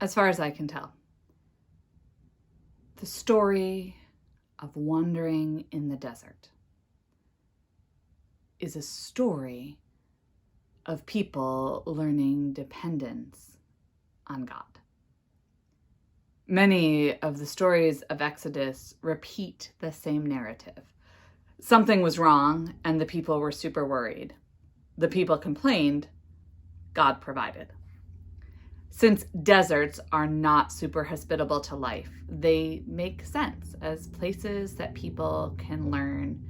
as far as I can tell, the story of wandering in the desert is a story of people learning dependence on God. Many of the stories of Exodus repeat the same narrative. Something was wrong and the people were super worried. The people complained, God provided. Since deserts are not super hospitable to life, they make sense as places that people can learn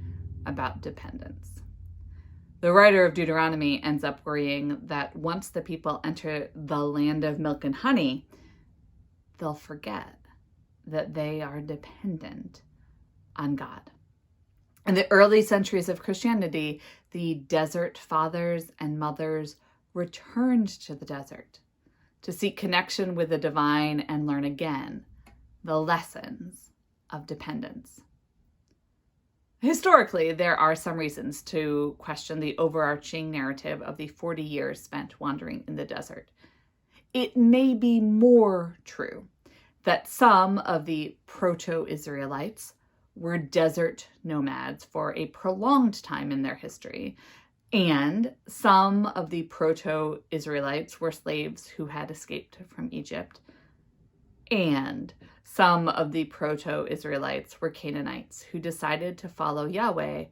about dependence. The writer of Deuteronomy ends up worrying that once the people enter the land of milk and honey, they'll forget that they are dependent on God. In the early centuries of Christianity, the desert fathers and mothers returned to the desert to seek connection with the divine and learn again the lessons of dependence. Historically, there are some reasons to question the overarching narrative of the 40 years spent wandering in the desert. It may be more true that some of the proto-Israelites were desert nomads for a prolonged time in their history, and some of the proto-Israelites were slaves who had escaped from Egypt, and some of the proto-Israelites were Canaanites who decided to follow Yahweh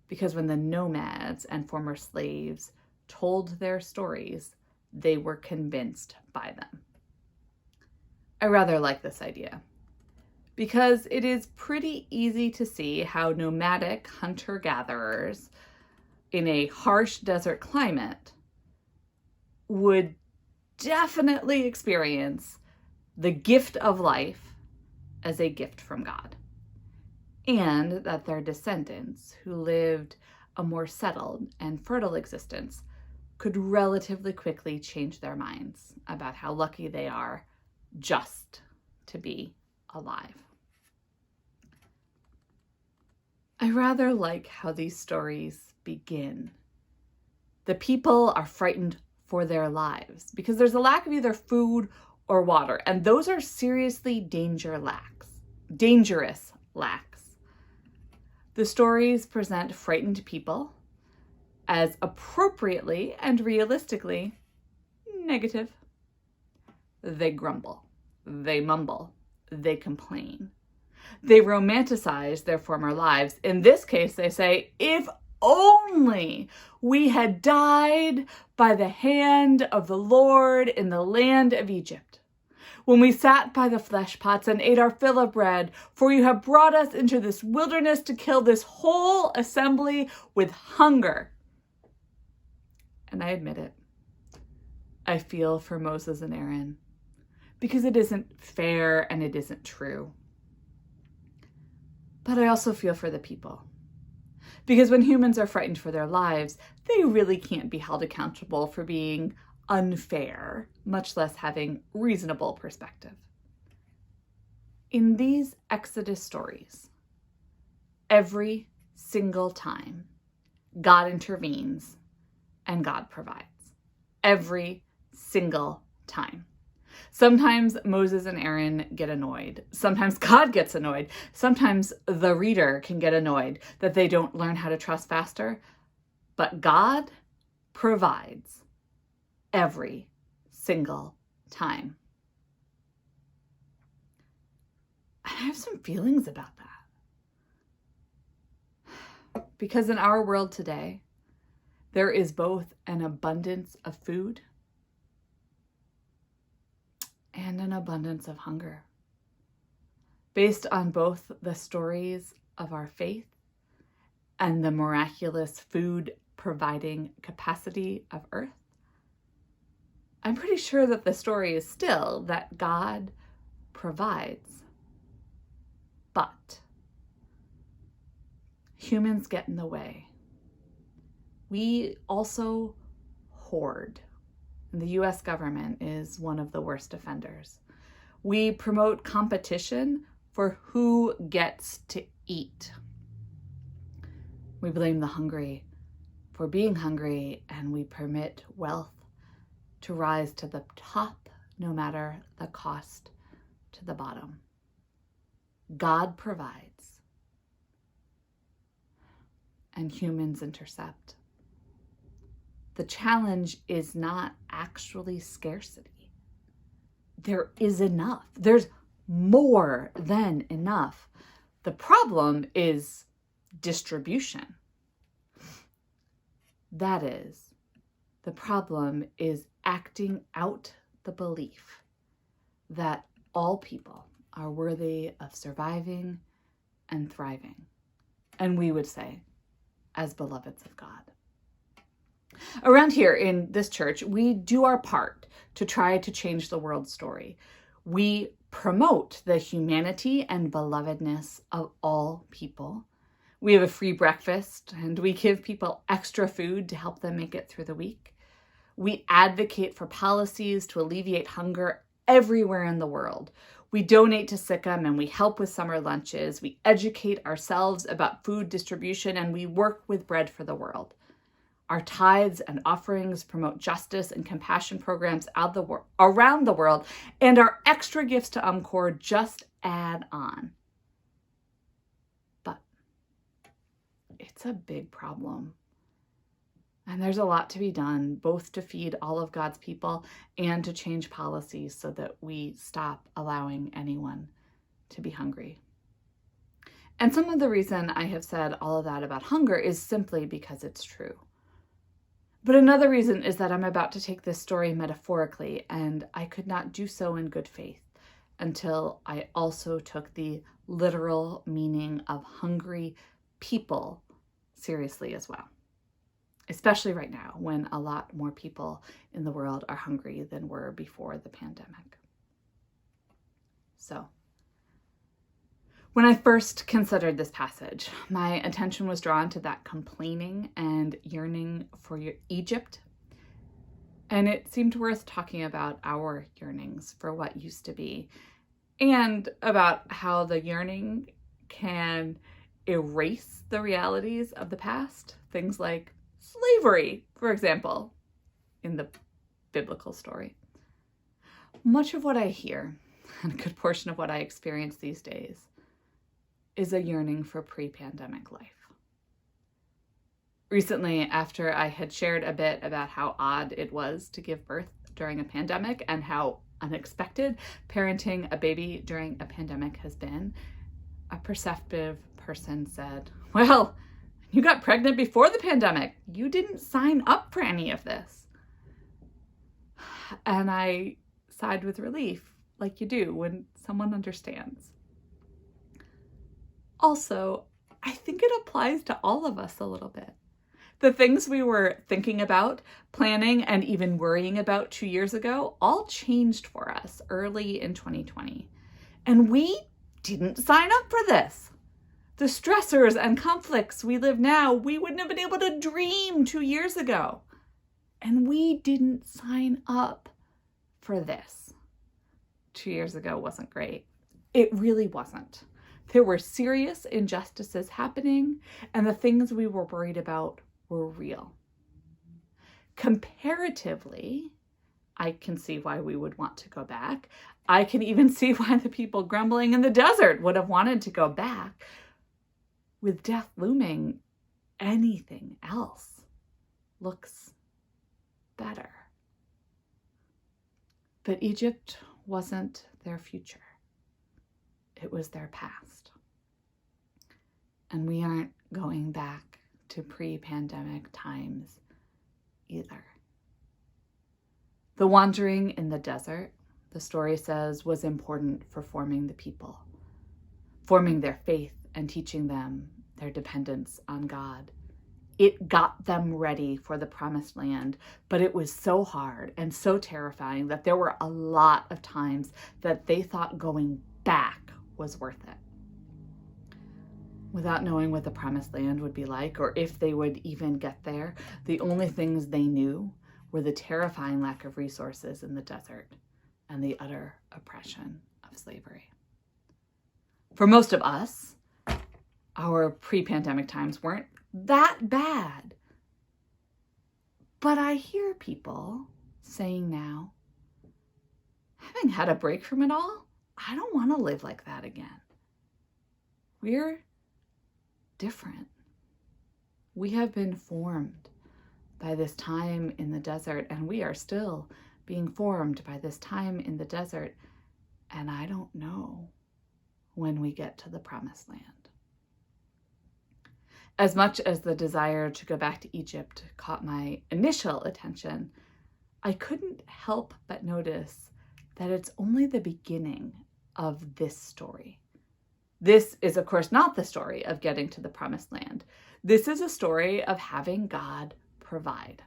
because when the nomads and former slaves told their stories, they were convinced by them. I rather like this idea because it is pretty easy to see how nomadic hunter-gatherers in a harsh desert climate would definitely experience the gift of life as a gift from God, and that their descendants who lived a more settled and fertile existence could relatively quickly change their minds about how lucky they are just to be alive. I rather like how these stories begin. The people are frightened for their lives because there's a lack of either food or water, and those are seriously dangerous lacks. The stories present frightened people as appropriately and realistically negative. They grumble, they mumble, they complain. They romanticize their former lives. In this case, they say, if only we had died by the hand of the Lord in the land of Egypt, when we sat by the flesh pots and ate our fill of bread, for you have brought us into this wilderness to kill this whole assembly with hunger. And I admit it, I feel for Moses and Aaron, because it isn't fair and it isn't true. But I also feel for the people, because when humans are frightened for their lives, they really can't be held accountable for being unfair, much less having reasonable perspective. In these Exodus stories, every single time, God intervenes and God provides. Every single time. Sometimes Moses and Aaron get annoyed. Sometimes God gets annoyed. Sometimes the reader can get annoyed that they don't learn how to trust faster. But God provides every single time. And I have some feelings about that. Because in our world today, there is both an abundance of food and an abundance of hunger. Based on both the stories of our faith and the miraculous food providing capacity of earth, I'm pretty sure that the story is still that God provides. But humans get in the way. We also hoard. And the US government is one of the worst offenders. We promote competition for who gets to eat. We blame the hungry for being hungry, and we permit wealth to rise to the top, no matter the cost to the bottom. God provides, and humans intercept. The challenge is not actually scarcity. There is enough. There's more than enough. The problem is distribution. That is, the problem is acting out the belief that all people are worthy of surviving and thriving. And we would say, as beloveds of God. Around here in this church, we do our part to try to change the world's story. We promote the humanity and belovedness of all people. We have a free breakfast, and we give people extra food to help them make it through the week. We advocate for policies to alleviate hunger everywhere in the world. We donate to SICM, and we help with summer lunches. We educate ourselves about food distribution, and we work with Bread for the World. Our tithes and offerings promote justice and compassion programs around the world, and our extra gifts to UMCOR just add on. But it's a big problem. And there's a lot to be done, both to feed all of God's people and to change policies so that we stop allowing anyone to be hungry. And some of the reason I have said all of that about hunger is simply because it's true. But another reason is that I'm about to take this story metaphorically, and I could not do so in good faith until I also took the literal meaning of hungry people seriously as well. Especially right now, when a lot more people in the world are hungry than were before the pandemic. So, when I first considered this passage, my attention was drawn to that complaining and yearning for Egypt. And it seemed worth talking about our yearnings for what used to be, and about how the yearning can erase the realities of the past. Things like slavery, for example, in the biblical story. Much of what I hear, and a good portion of what I experience these days, is a yearning for pre-pandemic life. Recently, after I had shared a bit about how odd it was to give birth during a pandemic and how unexpected parenting a baby during a pandemic has been, a perceptive person said, "Well, you got pregnant before the pandemic. You didn't sign up for any of this." And I sighed with relief, like you do when someone understands. Also, I think it applies to all of us a little bit. The things we were thinking about, planning, and even worrying about 2 years ago all changed for us early in 2020. And we didn't sign up for this. The stressors and conflicts we live now, we wouldn't have been able to dream 2 years ago. And we didn't sign up for this. 2 years ago wasn't great. It really wasn't. There were serious injustices happening, and the things we were worried about were real. Comparatively, I can see why we would want to go back. I can even see why the people grumbling in the desert would have wanted to go back. With death looming, anything else looks better. But Egypt wasn't their future. It was their past. And we aren't going back to pre-pandemic times either. The wandering in the desert, the story says, was important for forming the people, forming their faith and teaching them their dependence on God. It got them ready for the promised land, but it was so hard and so terrifying that there were a lot of times that they thought going back was worth it. Without knowing what the promised land would be like, or if they would even get there, the only things they knew were the terrifying lack of resources in the desert and the utter oppression of slavery. For most of us, our pre-pandemic times weren't that bad. But I hear people saying now, having had a break from it all, I don't want to live like that again. We're different. We have been formed by this time in the desert, and we are still being formed by this time in the desert. And I don't know when we get to the promised land. As much as the desire to go back to Egypt caught my initial attention, I couldn't help but notice that it's only the beginning of this story. This is, of course, not the story of getting to the promised land. This is a story of having God provide.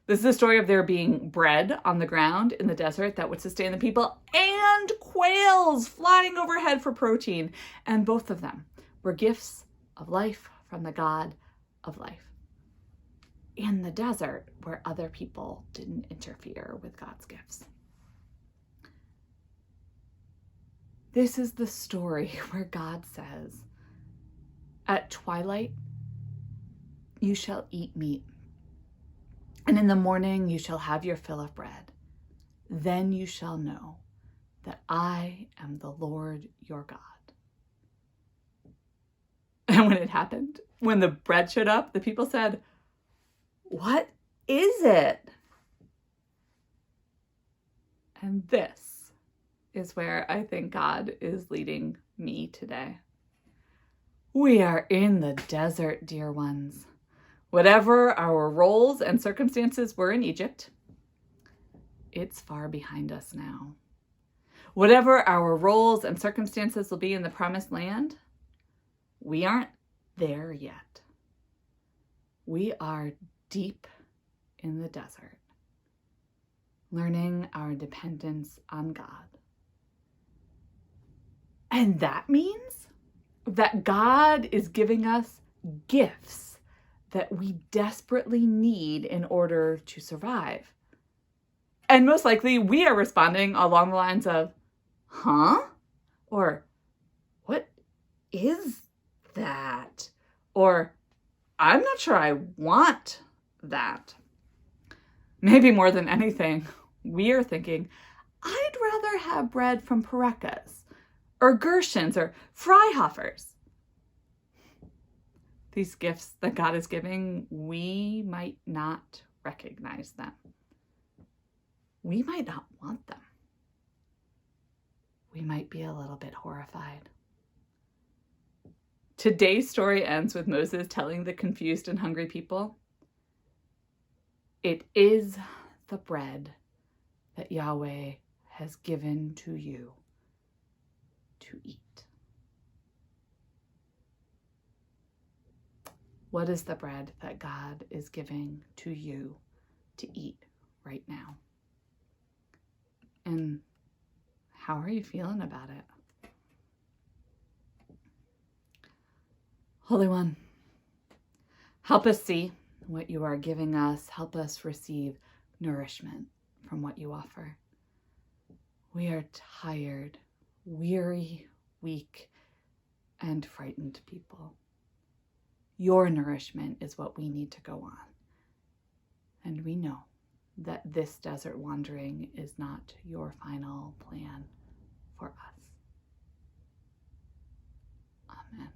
This is a story of there being bread on the ground in the desert that would sustain the people and quails flying overhead for protein. And both of them were gifts of life from the God of life in the desert where other people didn't interfere with God's gifts. This is the story where God says, "At twilight you shall eat meat, and in the morning you shall have your fill of bread. Then you shall know that I am the Lord your God." And when it happened, when the bread showed up, the people said, "What is it?" And this is where I think God is leading me today. We are in the desert, dear ones. Whatever our roles and circumstances were in Egypt, it's far behind us now. Whatever our roles and circumstances will be in the promised land, we aren't there yet. We are deep in the desert, learning our dependence on God. And that means that God is giving us gifts that we desperately need in order to survive. And most likely we are responding along the lines of, "Huh?" Or, "What is that?" Or, "I'm not sure I want that." Maybe more than anything, we are thinking, "I'd rather have bread from Parekas or Gershons or Freihofers." These gifts that God is giving, we might not recognize them. We might not want them. We might be a little bit horrified. Today's story ends with Moses telling the confused and hungry people, "It is the bread that Yahweh has given to you to eat." What is the bread that God is giving to you to eat right now? And how are you feeling about it? Holy One, help us see what you are giving us. Help us receive nourishment from what you offer. We are tired, weary, weak, and frightened people. Your nourishment is what we need to go on. And we know that this desert wandering is not your final plan for us. Amen.